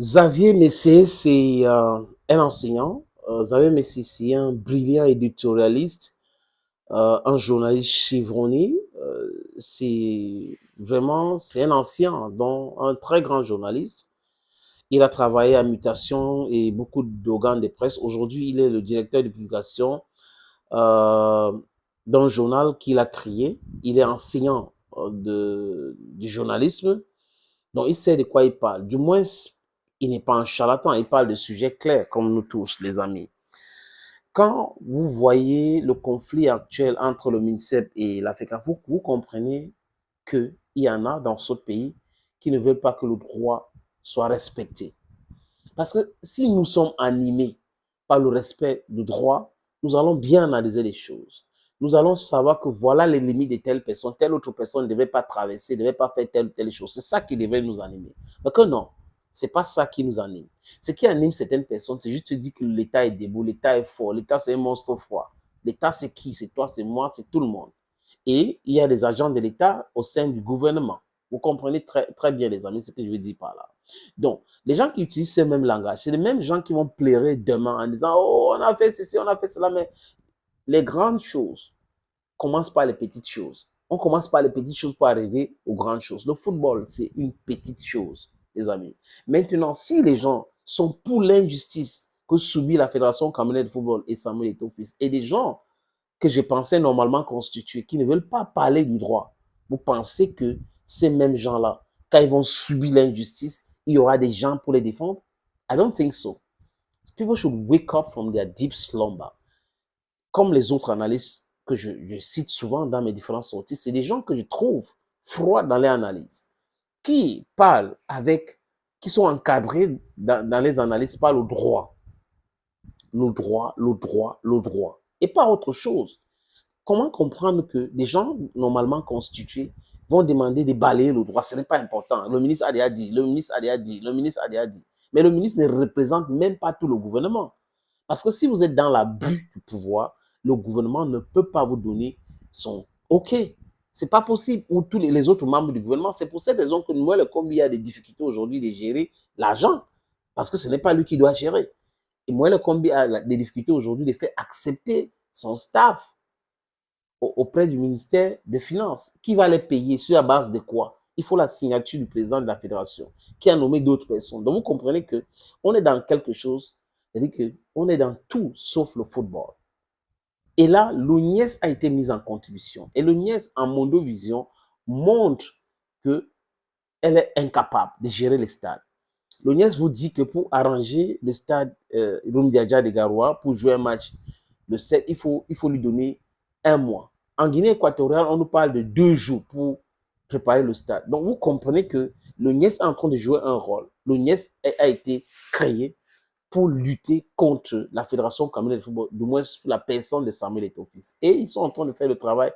Xavier Messé, c'est un enseignant. Xavier Messé, c'est un brillant éditorialiste, un journaliste chevronné. C'est un ancien, donc un très grand journaliste. Il a travaillé à Mutation et beaucoup d'organes de presse. Aujourd'hui, il est le directeur de publication euh, d'un journal qu'il a créé. Il est enseignant du journalisme. Donc, il sait de quoi il parle. Du moins, il n'est pas un charlatan. Il parle de sujets clairs, comme nous tous, les amis. Quand vous voyez le conflit actuel entre le MINSEP et la FECAFO, vous comprenez qu'il y en a dans ce pays qui ne veulent pas que le droit soit respecté. Parce que si nous sommes animés par le respect du droit, nous allons bien analyser les choses. Nous allons savoir que voilà les limites de telle autre personne ne devait pas traverser, ne devait pas faire telle ou telle chose. C'est ça qui devrait nous animer. Mais que non, c'est pas ça qui nous anime. Ce qui anime certaines personnes, c'est juste dire que l'État est debout, l'État est fort, l'État c'est un monstre froid. L'État c'est qui? C'est toi, c'est moi, c'est tout le monde. Et il y a des agents de l'État au sein du gouvernement. Vous comprenez très, très bien, les amis, ce que je veux dire par là. Donc, les gens qui utilisent ce même langage, c'est les mêmes gens qui vont pleurer demain en disant, oh, on a fait ceci, on a fait cela, mais les grandes choses commencent par les petites choses. On commence par les petites choses pour arriver aux grandes choses. Le football, c'est une petite chose, les amis. Maintenant, si les gens sont pour l'injustice que subit la Fédération camerounaise de football et Samuel Eto'o-Fils, et des gens que je pensais normalement constitués, qui ne veulent pas parler du droit, vous pensez que ces mêmes gens-là, quand ils vont subir l'injustice, il y aura des gens pour les défendre? I don't think so. People should wake up from their deep slumber. Comme les autres analystes que je cite souvent dans mes différentes sorties, c'est des gens que je trouve froids dans les analyses, qui parlent avec, qui sont encadrés dans les analyses par le droit. Le droit, le droit, le droit. Et pas autre chose. Comment comprendre que des gens normalement constitués vont demander de balayer le droit? Ce n'est pas important. Le ministre a déjà dit, le ministre a déjà dit, le ministre a déjà dit. Mais le ministre ne représente même pas tout le gouvernement. Parce que si vous êtes dans l'abus du pouvoir, le gouvernement ne peut pas vous donner son OK. C'est pas possible. Ou tous les autres membres du gouvernement. C'est pour cette raison que moi, le combi a des difficultés aujourd'hui de gérer l'argent. Parce que ce n'est pas lui qui doit gérer. Et moi, le combi a des difficultés aujourd'hui de faire accepter son staff auprès du ministère des Finances. Qui va les payer? Sur la base de quoi? Il faut la signature du président de la fédération qui a nommé d'autres personnes. Donc, vous comprenez que on est dans quelque chose, c'est-à-dire qu'on est dans tout sauf le football. Et là, l'ONIES a été mise en contribution. Et l'ONIES, en Mondovision, montre qu'elle est incapable de gérer les stades. L'ONIES vous dit que pour arranger le stade Rumdiadja de Garoua, pour jouer un match de 7, il faut lui donner un mois. En Guinée équatoriale, on nous parle de 2 jours pour préparer le stade. Donc, vous comprenez que l'ONIES est en train de jouer un rôle. L'ONIES a été créé pour lutter contre la Fédération camerounaise de football, du moins sous la personne de Samuel Eto'o-Fils. Et ils sont en train de faire le travail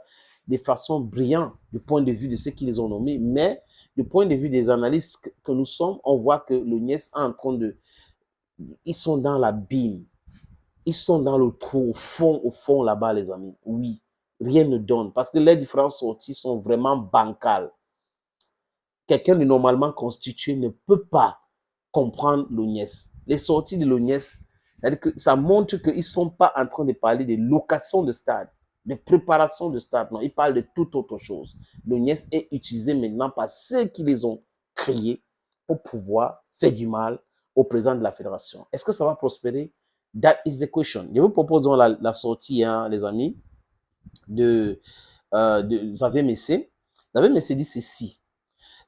de façon brillante du point de vue de ceux qui les ont nommés, mais du point de vue des analystes que nous sommes, on voit que l'ONIES est en train de... Ils sont dans l'abîme. Ils sont dans le trou, au fond là-bas, les amis. Oui, rien ne donne. Parce que les différentes sorties sont vraiment bancales. Quelqu'un de normalement constitué ne peut pas comprendre l'ONIES. Les sorties de l'ONIES, c'est-à-dire que ça montre qu'ils ne sont pas en train de parler de location de stade, de préparation de stade. Non, ils parlent de toute autre chose. L'ONIES est utilisé maintenant par ceux qui les ont créés pour pouvoir faire du mal au président de la fédération. Est-ce que ça va prospérer? That is the question. Je vous propose donc la sortie, hein, les amis, de Xavier Messé. Xavier Messé dit ceci.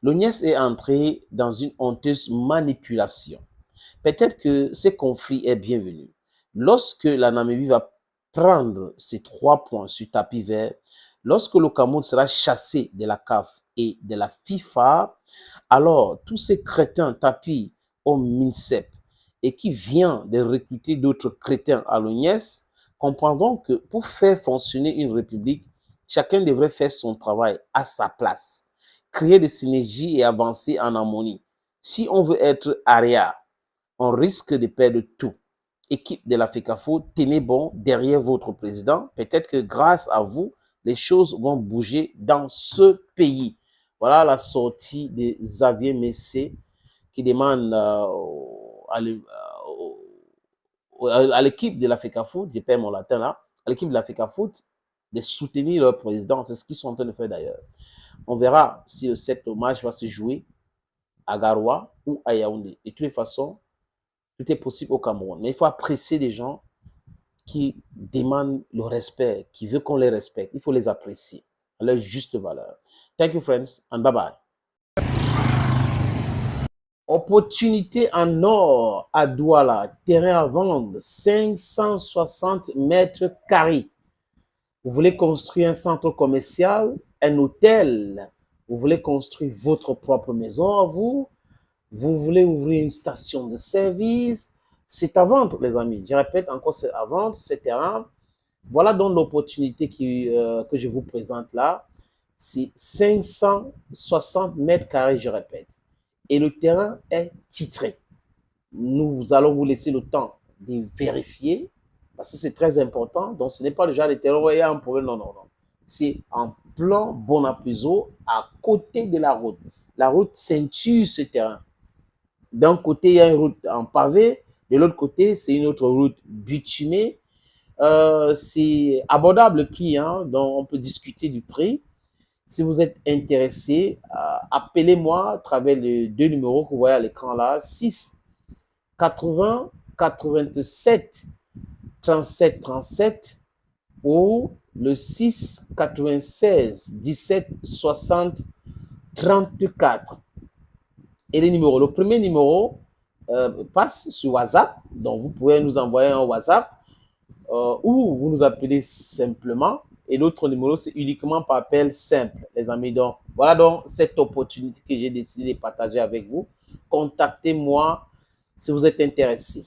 L'ONIES est entré dans une honteuse manipulation. Peut-être que ce conflit est bienvenu. Lorsque la Namibie va prendre ses 3 points sur tapis vert, lorsque le Cameroun sera chassé de la CAF et de la FIFA, alors tous ces crétins tapis au MINSEP et qui vient de recruter d'autres crétins à l'ONIES comprendront que pour faire fonctionner une république, chacun devrait faire son travail à sa place, créer des synergies et avancer en harmonie. Si on veut être arrière, on risque de perdre tout. Équipe de la FECAFO, tenez bon derrière votre président. Peut-être que grâce à vous, les choses vont bouger dans ce pays. Voilà la sortie de Xavier Messé qui demande à l'équipe de l'Africa Foot, je perds mon latin là, à l'équipe de l'Africa Foot de soutenir leur président. C'est ce qu'ils sont en train de faire d'ailleurs. On verra si le 7 match va se jouer à Garoua ou à Yaoundé. De toutes les façons, tout est possible au Cameroun. Mais il faut apprécier des gens qui demandent le respect, qui veulent qu'on les respecte. Il faut les apprécier à leur juste valeur. Thank you, friends, and bye-bye. Opportunité en or à Douala, terrain à vendre, 560 mètres carrés. Vous voulez construire un centre commercial, un hôtel, vous voulez construire votre propre maison à vous, vous voulez ouvrir une station de service, c'est à vendre, les amis. Je répète encore, c'est à vendre, ce terrain. Voilà donc l'opportunité que je vous présente là. C'est 560 mètres carrés, je répète. Et le terrain est titré. Nous allons vous laisser le temps de vérifier, parce que c'est très important. Donc, ce n'est pas le genre de terrain où il y a un problème. Non, non, non. C'est en plan Bonapuzo, à côté de la route. La route ceinture ce terrain. D'un côté, il y a une route en pavé. De l'autre côté, c'est une autre route bitumée. C'est abordable le prix, hein, donc on peut discuter du prix. Si vous êtes intéressé, appelez-moi à travers les deux numéros que vous voyez à l'écran là, 6 80 87 37 37 ou le 6 96 17 60 34. Et les numéros, le premier numéro passe sur WhatsApp, donc vous pouvez nous envoyer un WhatsApp ou vous nous appelez simplement. Et l'autre numéro, c'est uniquement par appel simple, les amis. Donc, voilà donc cette opportunité que j'ai décidé de partager avec vous. Contactez-moi si vous êtes intéressé.